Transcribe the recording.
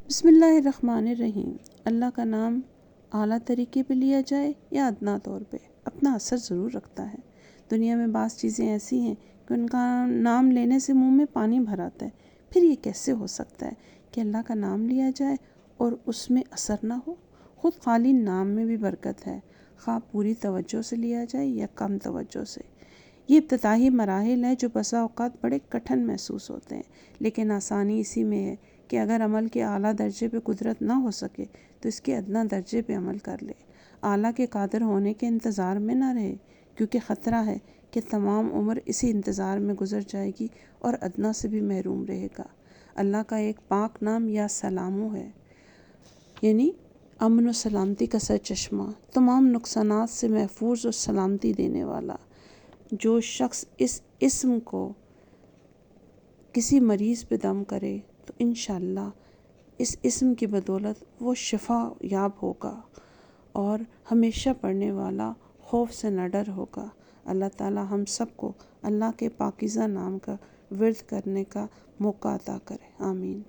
بسم اللہ الرحمن الرحیم۔ اللہ کا نام اعلیٰ طریقے پہ لیا جائے یا ادنیٰ طور پہ اپنا اثر ضرور رکھتا ہے۔ دنیا میں بعض چیزیں ایسی ہیں کہ ان کا نام لینے سے منہ میں پانی بھر آتا ہے۔ پھر یہ کیسے ہو سکتا ہے کہ اللہ کا نام لیا جائے اور اس میں اثر نہ ہو؟ خود خالی نام میں بھی برکت ہے، خواہ پوری توجہ سے لیا جائے یا کم توجہ سے۔ یہ ابتدائی مراحل ہیں جو بسا اوقات بڑے کٹھن محسوس ہوتے ہیں، لیکن آسانی اسی میں ہے کہ اگر عمل کے اعلیٰ درجے پہ قدرت نہ ہو سکے تو اس کے ادنیٰ درجے پہ عمل کر لے۔ اعلیٰ کے قادر ہونے کے انتظار میں نہ رہے، کیونکہ خطرہ ہے کہ تمام عمر اسی انتظار میں گزر جائے گی اور ادنیٰ سے بھی محروم رہے گا۔ اللہ کا ایک پاک نام یا سلامو ہے، یعنی امن و سلامتی کا سرچشمہ، تمام نقصانات سے محفوظ اور سلامتی دینے والا۔ جو شخص اس اسم کو کسی مریض پہ دم کرے تو انشاءاللہ اس اسم کی بدولت وہ شفا یاب ہوگا اور ہمیشہ پڑھنے والا خوف سے نہ ڈر ہوگا۔ اللہ تعالی ہم سب کو اللہ کے پاکیزہ نام کا ورد کرنے کا موقع عطا کرے، آمین۔